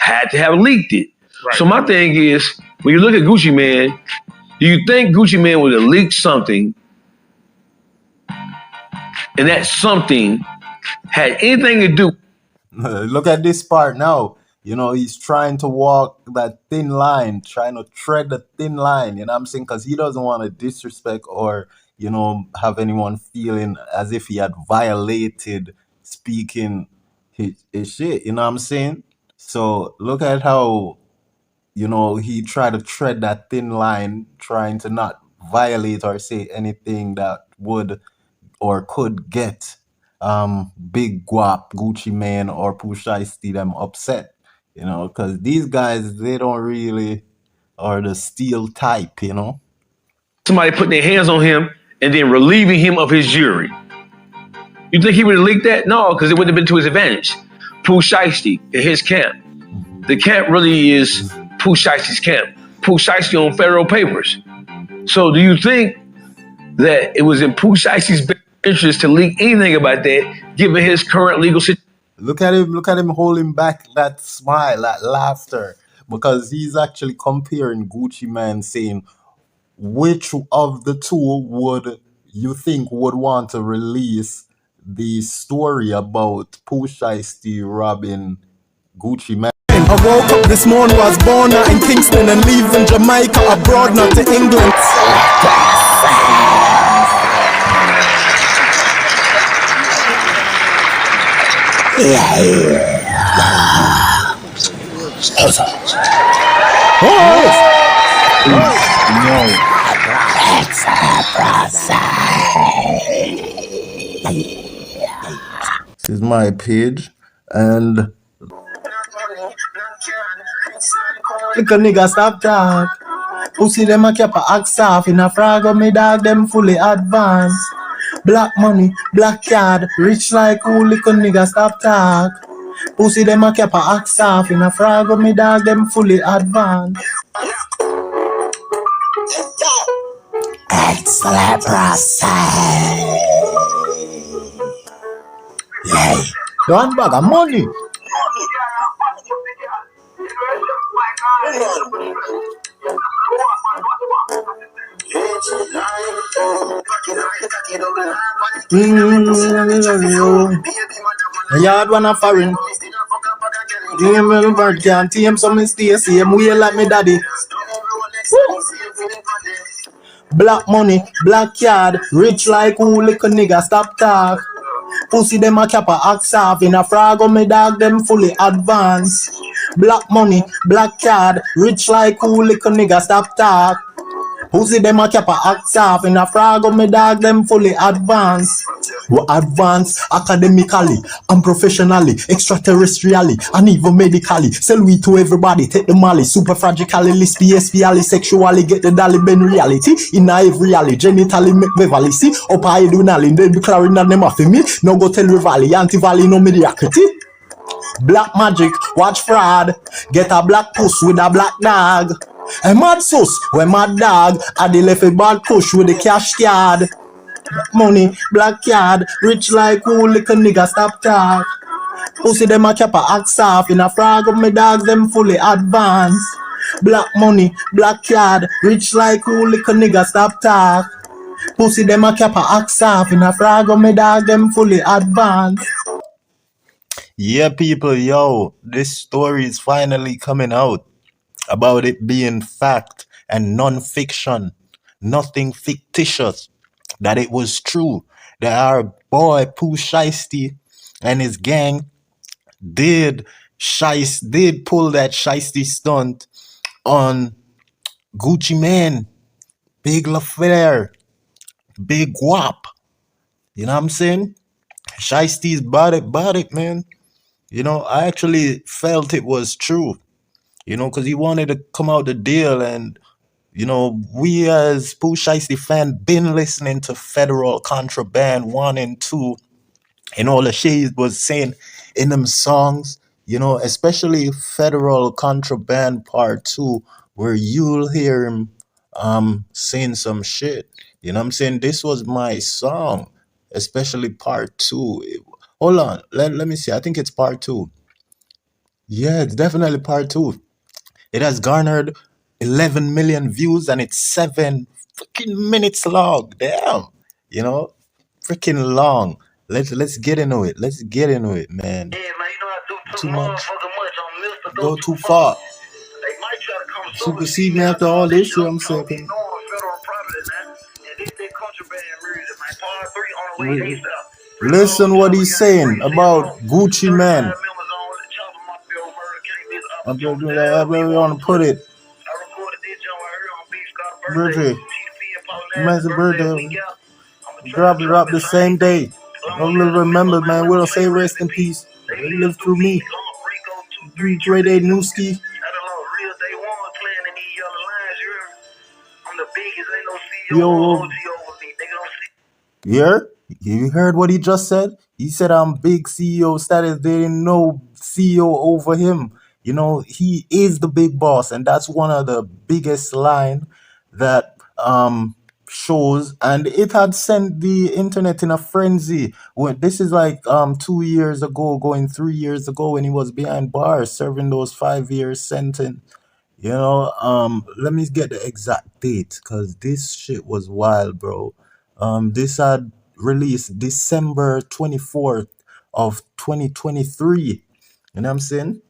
had to have leaked it. Right. So my thing is, when you look at Gucci Mane, do you think Gucci Mane would have leaked something and that something had anything to do? Look at this part now. You know, he's trying to walk that thin line, trying to tread the thin line, you know what I'm saying? Because he doesn't want to disrespect or, you know, have anyone feeling as if he had violated speaking his shit, you know what I'm saying? So look at how, you know, he tried to tread that thin line, trying to not violate or say anything that would or could get Big Guap, Gucci Mane, or Pooh Shiesty them upset, you know, because these guys, they don't really are the steel type, you know. Somebody putting their hands on him and then relieving him of his jury. You think he would have leaked that? No, because it wouldn't have been to his advantage. Pooh Shiesty in his camp. The camp really is Pooh Shiesty's camp. Pooh Shiesty on federal papers. So do you think that it was in Pooh Shiesty's best interest to leak anything about that, given his current legal situation? Look at him holding back that smile, that laughter, because he's actually comparing Gucci Mane, saying, which of the two would you think would want to release the story about Pooh Shiesty robbing Gucci Mane? I woke up this morning, was born out in Kingston and leaving Jamaica abroad, not to England. This is my page, and look a nigga stop talk. Pussy them a cap a axe off in a frag of me dog them fully advanced. Black money, black card, rich like who little nigga stop talk. Pussy them a cap a axe off in a frag of me dog them fully advanced. Excellent process. Yeah. One bag of money. Yard one a foreign. Give me the bird can't tame some stay same way like me daddy. Black money, black card, rich like who little nigga stop talk. Pussy them a cap a axe off in a frag of me dog them fully advanced. Black money, black card, rich like who little nigga stop talk. Pussy them a cap a axe off in a frag of me dog them fully advanced. We advance academically and professionally, extraterrestrially and even medically. Sell we to everybody, take the molly, superfragically, list PSPally, sexually, get the dolly ben reality. In every alley, genitally make Beverly see. Up I do nally, then be clearing on them off me. No go tell Rivali, anti-valley no mediocrity. Black magic, watch fraud. Get a black puss with a black dog. A mad sus, when mad dog, I the left a bad push with the cash card. Money, black card, rich like who little nigga stop talk. Pussy them a cap a axe off in a frag of me dogs them fully advanced. Black money, black card, rich like who little nigga stop talk. Pussy them a cap a axe off in a frag of me dog them fully advanced. Yeah, people, yo, this story is finally coming out about it being fact and non-fiction, nothing fictitious, that it was true that our boy Pooh Shiesty and his gang did pull that Shiesty stunt on Gucci Mane, Big LaFleur, Big Guap. You know what I'm saying? Shiesty's bought it, man. You know, I actually felt it was true, you know, because he wanted to come out the deal. And, you know, we as Pooh Shiesty fan been listening to Federal Contraband 1 and 2 and all the shit was saying in them songs, you know, especially Federal Contraband Part 2, where you'll hear him saying some shit. You know what I'm saying? This was my song, especially Part 2. Hold on, let me see. I think it's Part 2. Yeah, it's definitely part two. It has garnered 11 million views and it's 7 freaking minutes long. Damn, you know, freaking long. Let's get into it. Let's get into it, man. Yeah, man, you know I do too much. On Mr. Go too far. They might try to come supersede me after all this shit. I'm saying. Federal property now. And this contraband music, man. Part 3 on the way ASAP. Listen what he's saying about Gucci Man. I'm just doing that. I really want to put it. Birthday. Man's birthday. Drop the same day. Don't remember, man. We don't say rest in peace. They live through me. Day Newski. Yo. Yeah? You heard what he just said? He said I'm big CEO status. There ain't no CEO over him. You know, he is the big boss, and that's one of the biggest line that shows, and it had sent the internet in a frenzy. When this is like 2 years ago, going 3 years ago, when he was behind bars serving those 5 year sentence. You know, let me get the exact date because this shit was wild, bro. This had released December 24th of 2023. You know what I'm saying?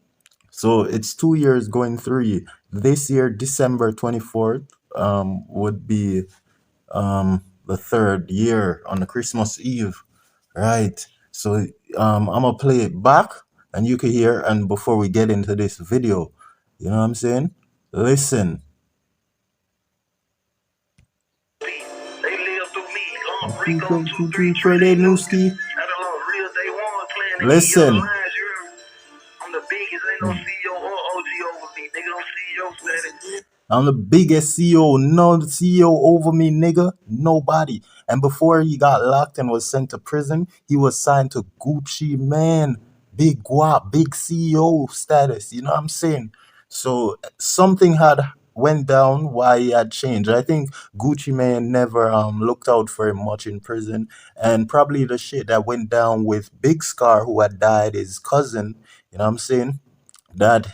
So it's 2 years going 3. This year, December 24th, would be the third year on the Christmas Eve, right? So I'm gonna play it back and you can hear, and before we get into this video, you know what I'm saying? Listen. Listen. I'm the biggest CEO. No CEO over me, nigga. Nobody. And before he got locked and was sent to prison, he was signed to Gucci Man. Big guap, big CEO status. You know what I'm saying? So something had went down why he had changed. I think Gucci Man never looked out for him much in prison. And probably the shit that went down with Big Scar, who had died, his cousin, you know what I'm saying? That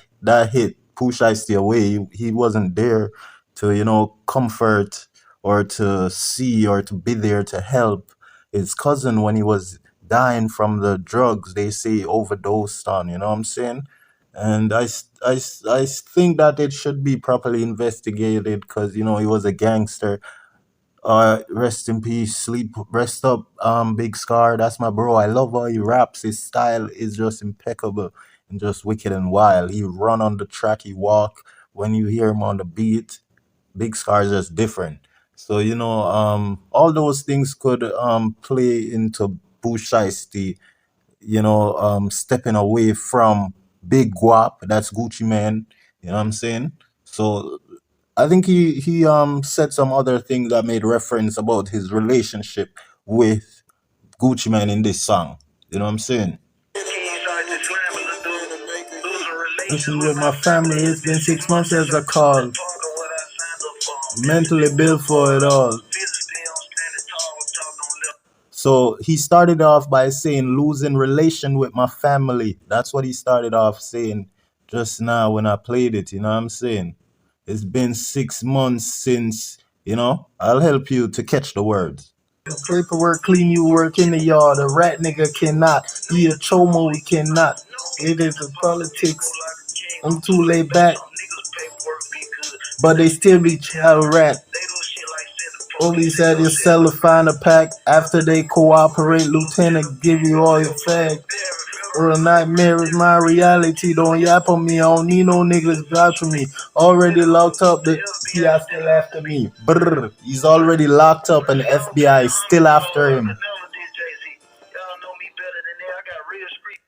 hit Pooh Shiesty away. He wasn't there to, you know, comfort or to see or to be there to help his cousin when he was dying from the drugs they say overdosed on, you know what I'm saying? And I think that it should be properly investigated because, you know, he was a gangster. Rest in peace, sleep, rest up, Big Scar. That's my bro. I love how he raps. His style is just impeccable and just wicked and wild. He run on the track, he walk. When you hear him on the beat, Big Scar is just different. So, you know, all those things could play into Pooh Shiesty, you know, stepping away from Big Guap, that's Gucci Man, you know what I'm saying? So I think he said some other things that made reference about his relationship with Gucci Man in this song. You know what I'm saying? Listen with my family, it's been 6 months as I called. Mentally built for it all. So he started off by saying losing relation with my family. That's what he started off saying just now when I played it. You know what I'm saying? It's been 6 months since, you know, I'll help you to catch the words. Paperwork, clean you work in the yard. A rat nigga cannot be a chomo, we cannot. It is the politics. I'm too laid back. But they still be child rat. Police had your seller find a pack. After they cooperate, lieutenant give you all your facts. Or a nightmare is my reality. Don't yap on me. I don't need no niggas vouch for me. Already locked up. The FBI still after me. Brr. He's already locked up and the FBI is still after him.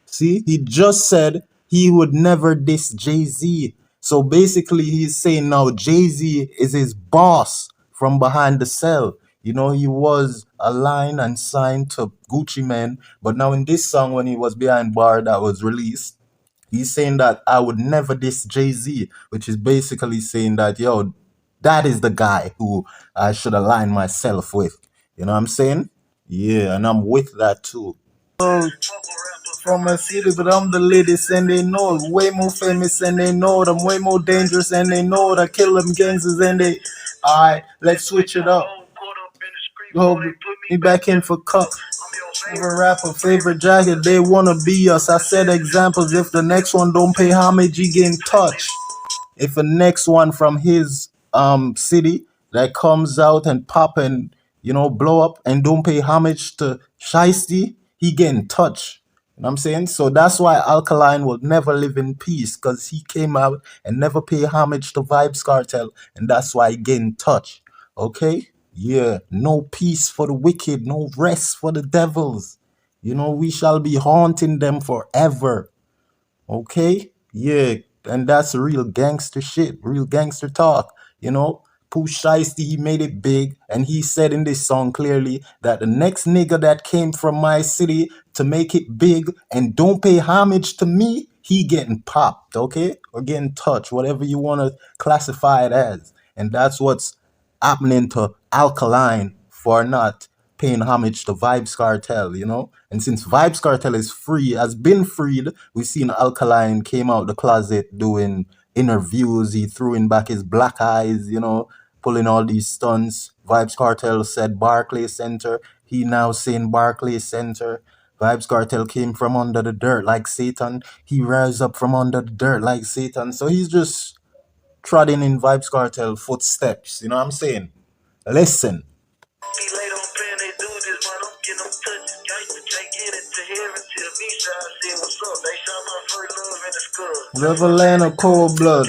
See, he just said he would never diss Jay-Z. So basically he's saying now Jay-Z is his boss from behind the cell. You know, he was aligned and signed to Gucci Man, but now in this song when he was behind bar that was released, he's saying that I would never diss Jay-Z, which is basically saying that, yo, that is the guy who I should align myself with. You know what I'm saying? Yeah, and I'm with that too. from a city, but I'm the latest and they know it. Way more famous and they know it. I'm way more dangerous and they know it. I kill them gangsters and they. Alright, let's switch it up. Hold me back in for cup. Favorite rapper, favorite jacket, they wanna be us. I set examples. If the next one don't pay homage, he get in touch. If the next one from his city that comes out and pop and blow up and don't pay homage to Shisty, he get in touch. You know what I'm saying? So that's why Alkaline will never live in peace, because he came out and never pay homage to Vibes Cartel, and that's why he get in touch. Okay? Yeah, no peace for the wicked, no rest for the devils. We shall be haunting them forever. Okay? Yeah, and that's real gangster shit, real gangster talk. Pooh Shiesty, he made it big, and he said in this song clearly that the next nigga that came from my city to make it big and don't pay homage to me, he getting popped, okay? Or getting touched, whatever you want to classify it as. And that's what's happening to Alkaline for not paying homage to Vibes Cartel. And since Vibes Cartel is free, has been freed, we've seen Alkaline came out the closet doing interviews. He threw in back his black eyes, pulling all these stunts. Vibes Cartel said Barclay Center. He now saying Barclay Center. Vibes Cartel came from under the dirt like Satan. He rose up from under the dirt like Satan. So he's just trotting in Vibes Cartel footsteps. You know what I'm saying? Listen. Riverland of cold blood.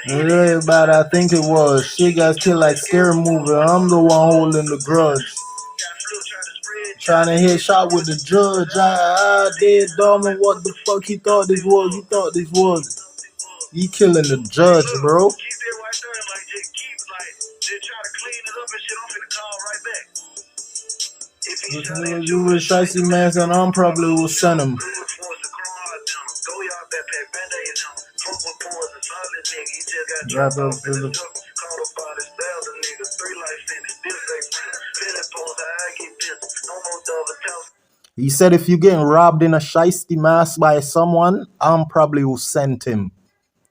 Everybody, I think it was. She got killed like scary movie. I'm the one holding the grudge. Trying to hit shot with the judge. I did dumb and what the fuck he thought this was. He thought this was. He killing the judge, bro. If you with Shisty man, then I'm probably will send him. Wrap up for the. He said if you getting robbed in a Shisty mask by someone, I'm probably will send him.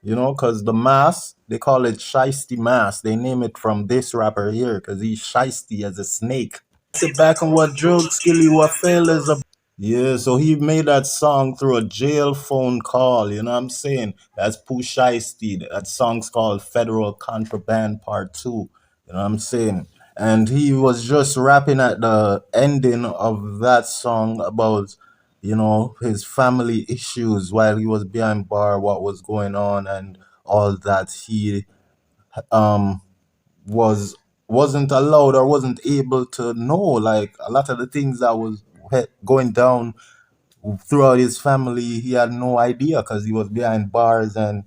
Because the mask, they call it Shisty mask. They name it from this rapper here because he's Shisty as a snake. Sit back on what drugs kill you, what failures are. Yeah, so he made that song through a jail phone call, you know what I'm saying? That's Pooh Shiesty. That song's called Federal Contraband Part Two, you know what I'm saying? And he was just rapping at the ending of that song about, his family issues while he was behind bar, what was going on and all that. He wasn't allowed or wasn't able to know, like a lot of the things that was going down throughout his family. He had no idea because he was behind bars, and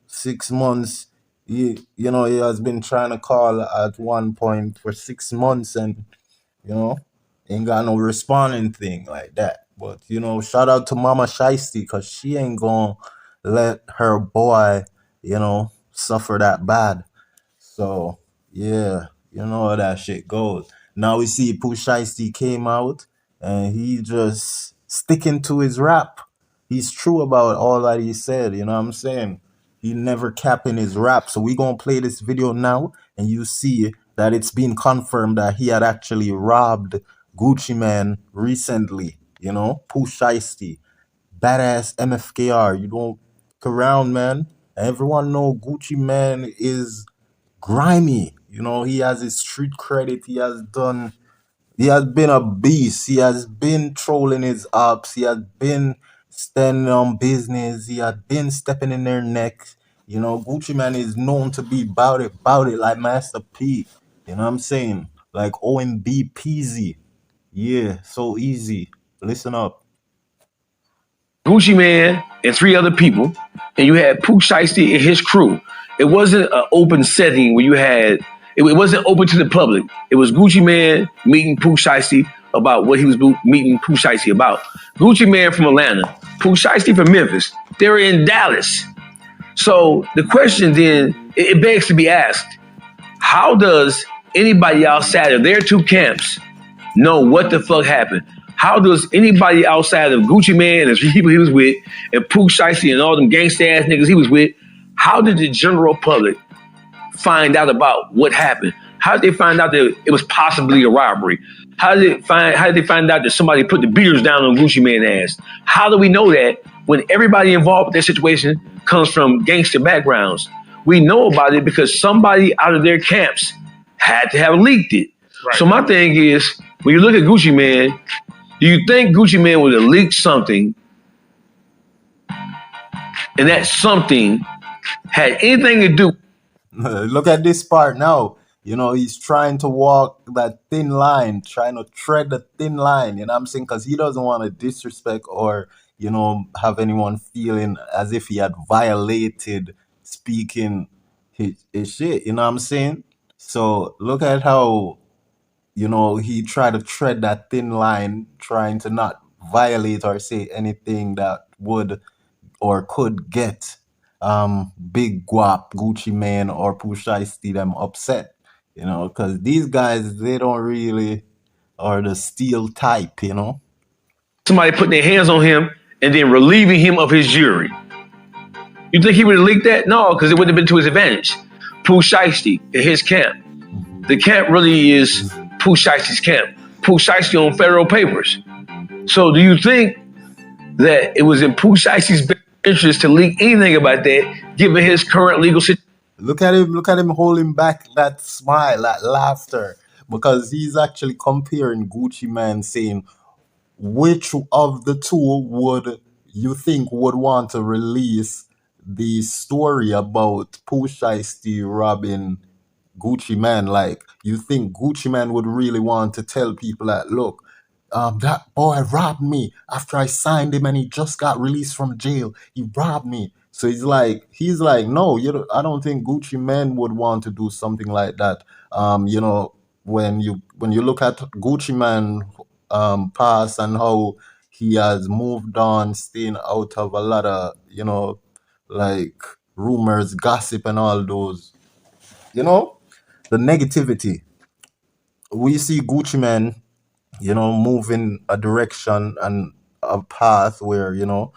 6 months he has been trying to call at one point for 6 months, and ain't got no responding thing like that. But shout out to Mama Shisty, because she ain't gonna let her boy suffer that bad. So yeah, you know how that shit goes. Now we see Pooh Shiesty came out and he just sticking to his rap. He's true about all that he said, you know what I'm saying? He never capping his rap. So we gonna play this video now and you see that it's been confirmed that he had actually robbed Gucci Man recently, Pooh Shiesty. Badass MFKR. You don't fuck around, man. Everyone know Gucci Man is grimy. He has his street credit. He has been a beast. He has been trolling his ops. He has been standing on business. He has been stepping in their neck. Gucci Man is known to be bout it like Master P. You know what I'm saying? Like OMB Peasy. Yeah, so easy. Listen up. Gucci Man and 3 other people, and you had Pooh Shiesty and his crew. It wasn't an open setting where you had, it wasn't open to the public. It was Gucci Man meeting Pooh Shiesty about what he was meeting Pooh Shiesty about. Gucci Man from Atlanta, Pooh Shiesty from Memphis. They were in Dallas. So the question then, it begs to be asked, how does anybody outside of their 2 camps know what the fuck happened? how does anybody outside of Gucci Man and the people he was with, and Pooh Shiesty and all them gangster ass niggas he was with, how did the general public find out about what happened? How did they find out that it was possibly a robbery? How did they find out that somebody put the beaters down on Gucci Man's ass? How do we know that when everybody involved with that situation comes from gangster backgrounds? We know about it because somebody out of their camps had to have leaked it. Right. So my thing is, when you look at Gucci Man, do you think Gucci Man would have leaked something and that something had anything to do? Look at this part now. You know, he's trying to walk that thin line, trying to tread the thin line, you know what I'm saying? Because he doesn't want to disrespect or, you know, have anyone feeling as if he had violated speaking his shit, you know what I'm saying? So look at how, you know, he tried to tread that thin line, trying to not violate or say anything that would or could get Big Guap, Gucci Man, or Pooh Shiesty them upset, you know, because these guys, they don't really are the steel type, you know. Somebody putting their hands on him and then relieving him of his jury. You think he would have leaked that? No, because it wouldn't have been to his advantage. Pooh Shiesty in his camp. The camp really is Pooh Shiesty's camp. Pooh Shiesty on federal papers. So do you think that it was in Pooh Shiesty's best interest to leak anything about that, given his current legal situation? Look at him holding back that smile, that laughter, because he's actually comparing Gucci Man, saying, which of the two would you think would want to release the story about Pooh Shiesty robbing Gucci Man? Like, you think Gucci Man would really want to tell people that, look, that boy robbed me after I signed him and he just got released from jail. He robbed me. So he's like, no, I don't think Gucci Man would want to do something like that. You know, when you look at Gucci Man past and how he has moved on, staying out of a lot of, you know, like rumors, gossip, and all those, you know, the negativity. We see Gucci Man, you know, move in a direction and a path where, you know,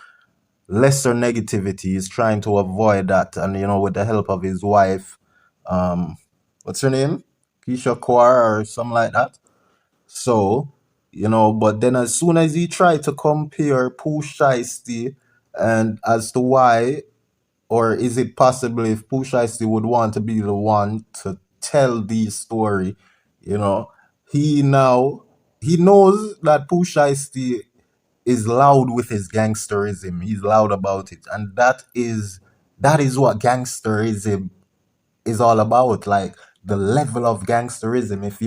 lesser negativity is trying to avoid that. And, you know, with the help of his wife, what's her name? Keisha Kaur or something like that. So, you know, but then as soon as he tried to compare Pooh Shiesty and as to why, or is it possible if Pooh Shiesty would want to be the one to tell the story, you know, he knows that Pooh Shiesty is loud with his gangsterism. He's loud about it. And that is what gangsterism is all about. Like, the level of gangsterism. If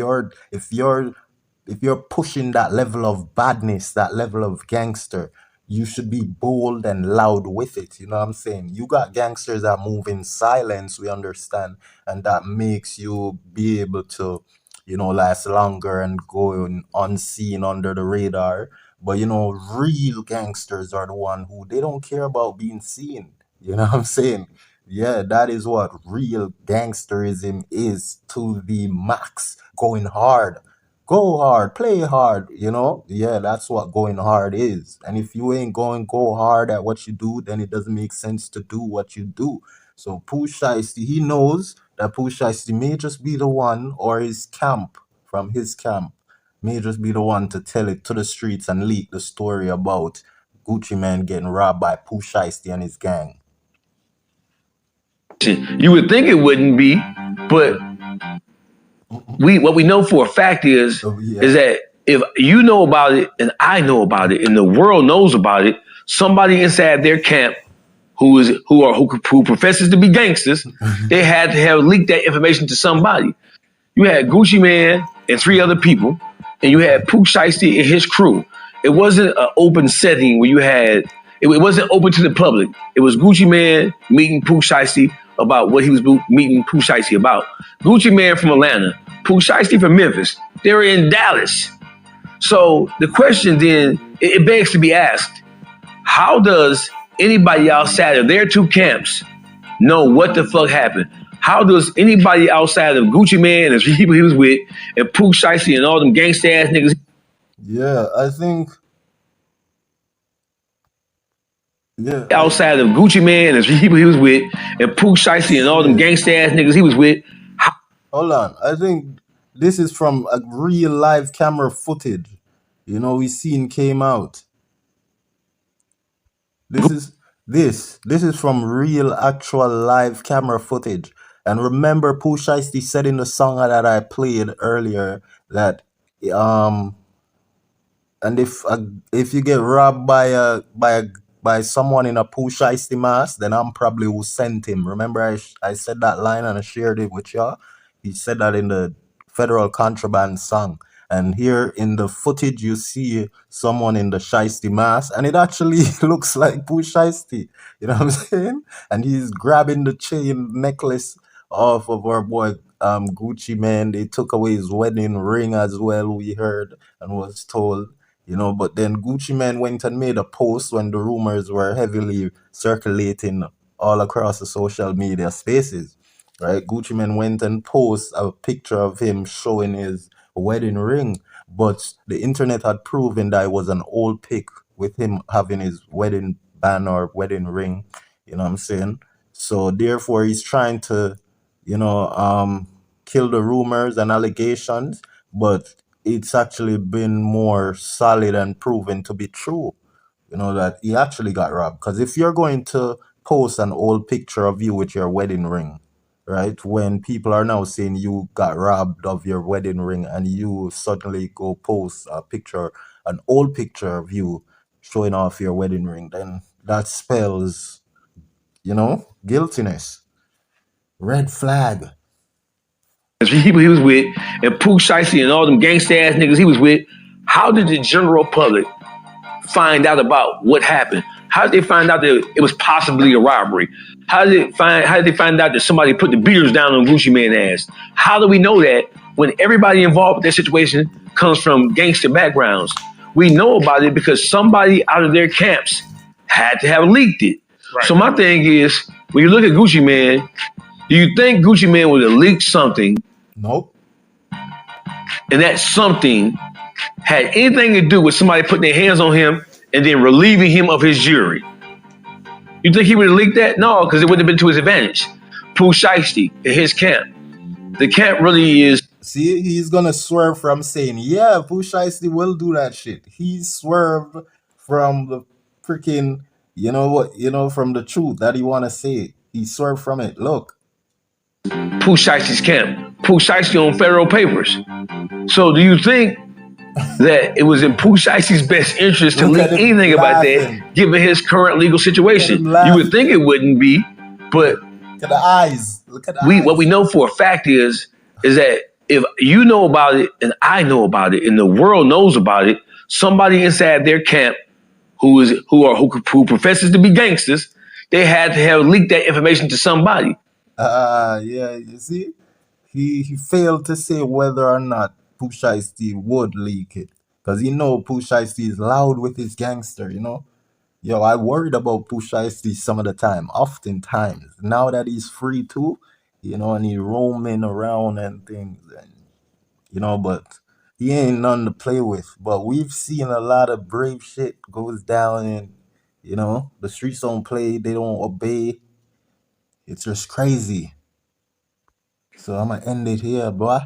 you're pushing that level of badness, that level of gangster, you should be bold and loud with it. You know what I'm saying? You got gangsters that move in silence, we understand, and that makes you be able to, you know, last longer and go unseen under the radar. But, you know, real gangsters are the one who, they don't care about being seen. You know what I'm saying? Yeah, that is what real gangsterism is, to the max. Going hard. Go hard, play hard, you know? Yeah, that's what going hard is. And if you ain't go hard at what you do, then it doesn't make sense to do what you do. So Pooh Shiesty, he knows that Pooh Shiesty may just be the one, or his camp, from his camp, may just be the one to tell it to the streets and leak the story about Gucci Man getting robbed by Pooh Shiesty and his gang. You would think it wouldn't be, but what we know for a fact is that if you know about it and I know about it and the world knows about it, somebody inside their camp who professes to be gangsters, they had to have leaked that information to somebody. You had Gucci Man and 3 other people, and you had Pooh Shiesty and his crew. It wasn't an open setting where you had, it wasn't open to the public. It was Gucci Man meeting Pooh Shiesty about what he was meeting Pooh Shiesty about. Gucci Man from Atlanta, Pooh Shiesty from Memphis. They were in Dallas. So the question then, it begs to be asked, how does anybody outside of their 2 camps know what the fuck happened? How does anybody outside of Gucci Man and the people he was with and Pooh Shiesty and all them gangster ass niggas? Yeah, I think. Yeah, outside of Gucci Man and the people he was with, and Pooh Shiesty and all them gangster ass niggas he was with. hold on. I think this is from a real live camera footage. You know, we seen came out. This is from real actual live camera footage. And remember, Pooh Shiesty said in the song that I played earlier that um and if you get robbed by someone in a Pooh Shiesty mask, then I'm probably who sent him. Remember, I said that line and I shared it with y'all. He said that in the federal contraband song. And here in the footage, you see someone in the Shiesty mask, and it actually looks like Pooh Shiesty. You know what I'm saying? And he's grabbing the chain necklace off of our boy Gucci Man. They took away his wedding ring as well, we heard and was told. You know, but then Gucci Man went and made a post when the rumors were heavily circulating all across the social media spaces, right? Gucci Man went and posted a picture of him showing his wedding ring, but the internet had proven that it was an old pic with him having his wedding band or wedding ring, you know what I'm saying? So therefore he's trying to, you know, kill the rumors and allegations, but it's actually been more solid and proven to be true, you know, that he actually got robbed. Because if you're going to post an old picture of you with your wedding ring, right, when people are now saying you got robbed of your wedding ring and you suddenly go post a picture, an old picture of you showing off your wedding ring, then that spells, you know, guiltiness. Red flag. The people he was with, and Pooh Shiesty and all them gangster ass niggas he was with. How did the general public find out about what happened? How did they find out that it was possibly a robbery? How did they find out that somebody put the beaters down on Gucci Man's ass? How do we know that when everybody involved with that situation comes from gangster backgrounds? We know about it because somebody out of their camps had to have leaked it. Right. So my thing is, when you look at Gucci Man, do you think Gucci Man would have leaked something? Nope. And that something had anything to do with somebody putting their hands on him and then relieving him of his jury? You think he would have leaked that? No, because it wouldn't have been to his advantage. Pooh Shiesty in his camp. The camp really is. See, he's gonna swerve from saying, yeah, Pooh Shiesty will do that shit. He swerved from the freaking, you know what, you know, from the truth that he wanna say. He swerved from it. Look. Pooh Shiesty's camp. Pooh Shiesty on federal papers. So do you think that it was in Pooh Shiesty's best interest to leak anything about that, given his current legal situation? You would think it wouldn't be, but look at the eyes. Look at the eyes. What we know for a fact is that if you know about it and I know about it and the world knows about it, somebody inside their camp who professes to be gangsters, they had to have leaked that information to somebody. Yeah, you see, he failed to say whether or not Pooh Shiesty would leak it, because you know Pooh Shiesty is loud with his gangster. You know, yo, I worried about Pooh Shiesty some of the time, oftentimes. Now that he's free too, you know, and he roaming around and things, and you know, but he ain't none to play with. But we've seen a lot of brave shit goes down, and you know, the streets don't play, they don't obey. It's just crazy. So I'm gonna end it here, boy.